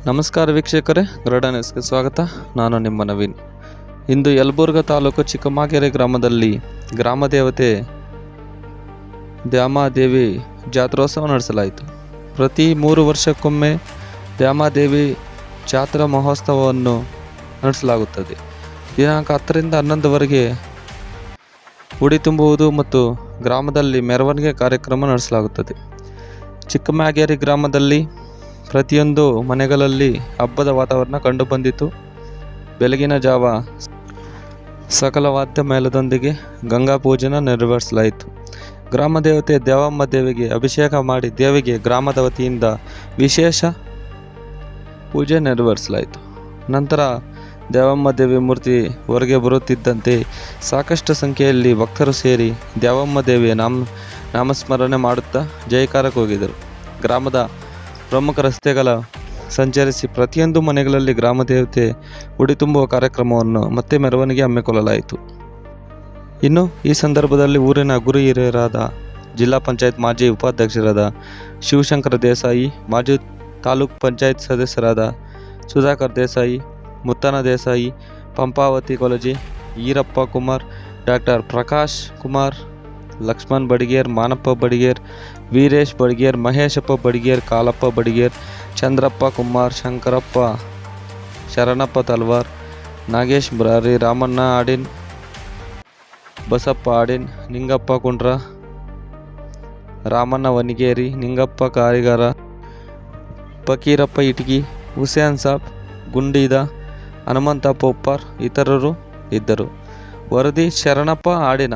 ನಮಸ್ಕಾರ ವೀಕ್ಷಕರೇ, ಗರುಡ ನ್ಯೂಸ್ಗೆ ಸ್ವಾಗತ. ನಾನು ನಿಮ್ಮ ನವೀನ್. ಇಂದು ಯಲಬುರ್ಗಾ ತಾಲೂಕು ಚಿಕ್ಕಮಾಗೆರೆ ಗ್ರಾಮದಲ್ಲಿ ಗ್ರಾಮದೇವತೆ ದ್ಯಾಮಾದೇವಿ ಜಾತ್ರೋತ್ಸವ ನಡೆಸಲಾಯಿತು. ಪ್ರತಿ 3 ವರ್ಷಕ್ಕೊಮ್ಮೆ ದ್ಯಾಮಾದೇವಿ ಜಾತ್ರಾ ಮಹೋತ್ಸವವನ್ನು ನಡೆಸಲಾಗುತ್ತದೆ. ದಿನಾಂಕ 10ರಿಂದ 11ವರೆಗೆ ಉಡಿ ತುಂಬುವುದು ಮತ್ತು ಗ್ರಾಮದಲ್ಲಿ ಮೆರವಣಿಗೆ ಕಾರ್ಯಕ್ರಮ ನಡೆಸಲಾಗುತ್ತದೆ. ಚಿಕ್ಕಮಾಗೆರೆ ಗ್ರಾಮದಲ್ಲಿ ಪ್ರತಿಯೊಂದು ಮನೆಗಳಲ್ಲಿ ಹಬ್ಬದ ವಾತಾವರಣ ಕಂಡುಬಂದಿತು. ಬೆಳಗಿನ ಜಾವ ಸಕಲ ವಾದ್ಯ ಮೇಳದೊಂದಿಗೆ ಗಂಗಾ ಪೂಜೆನ ನೆರವೇರಿಸಲಾಯಿತು. ಗ್ರಾಮ ದೇವತೆ ದ್ಯಾವಮ್ಮ ದೇವಿಗೆ ಅಭಿಷೇಕ ಮಾಡಿ ದೇವಿಗೆ ಗ್ರಾಮದ ವತಿಯಿಂದ ವಿಶೇಷ ಪೂಜೆ ನೆರವೇರಿಸಲಾಯಿತು. ನಂತರ ದ್ಯಾವಮ್ಮ ದೇವಿ ಮೂರ್ತಿ ಹೊರಗೆ ಬರುತ್ತಿದ್ದಂತೆ ಸಾಕಷ್ಟು ಸಂಖ್ಯೆಯಲ್ಲಿ ಭಕ್ತರು ಸೇರಿ ದ್ಯಾವಮ್ಮ ದೇವಿಯ ನಾಮಸ್ಮರಣೆ ಮಾಡುತ್ತಾ ಜಯಕಾರ ಕೂಗಿದರು. ಗ್ರಾಮದ ಪ್ರಮುಖ ರಸ್ತೆಗಳ ಸಂಚರಿಸಿ ಪ್ರತಿಯೊಂದು ಮನೆಗಳಲ್ಲಿ ಗ್ರಾಮ ದೇವತೆ ಉಡಿ ತುಂಬುವ ಕಾರ್ಯಕ್ರಮವನ್ನು ಮತ್ತೆ ಮೆರವಣಿಗೆ ಹಮ್ಮಿಕೊಳ್ಳಲಾಯಿತು. ಇನ್ನು ಈ ಸಂದರ್ಭದಲ್ಲಿ ಊರಿನ ಗುರು ಹಿರಿಯರಾದ ಜಿಲ್ಲಾ ಪಂಚಾಯತ್ ಮಾಜಿ ಉಪಾಧ್ಯಕ್ಷರಾದ ಶಿವಶಂಕರ ದೇಸಾಯಿ, ಮಾಜಿ ತಾಲೂಕ್ ಪಂಚಾಯತ್ ಸದಸ್ಯರಾದ ಸುಧಾಕರ್ ದೇಸಾಯಿ, ಮುತ್ತನ ದೇಸಾಯಿ, ಪಂಪಾವತಿ ಕೊಲಜಿ, ಈರಪ್ಪ ಕುಮಾರ್, ಡಾಕ್ಟರ್ ಪ್ರಕಾಶ್ ಕುಮಾರ್, ಲಕ್ಷ್ಮಣ್ ಬಡಿಗೇರ್, ಮಾನಪ್ಪ ಬಡಿಗೇರ್, ವೀರೇಶ್ ಬಡಿಗೇರ್, ಮಹೇಶಪ್ಪ ಬಡಿಗೇರ್, ಕಾಲಪ್ಪ ಬಡಿಗೇರ್, ಚಂದ್ರಪ್ಪ ಕುಮಾರ್, ಶಂಕರಪ್ಪ, ಶರಣಪ್ಪ ತಲ್ವಾರ್, ನಾಗೇಶ್ ಮುರಾರಿ, ರಾಮಣ್ಣ ಆಡಿನ್, ಬಸಪ್ಪ ಆಡಿನ್, ನಿಂಗಪ್ಪ ಕುಂಡ್ರ, ರಾಮಣ್ಣ ವನಿಗೇರಿ, ನಿಂಗಪ್ಪ ಕಾರಿಗಾರ, ಫಕೀರಪ್ಪ ಇಟಗಿ, ಹುಸೇನ್ ಸಾಬ್, ಗುಂಡೀದ, ಹನುಮಂತ ಪೊಪ್ಪಾರ್ ಇತರರು ಇದ್ದರು. ವರದಿ ಶರಣಪ್ಪ ಆಡಿನ.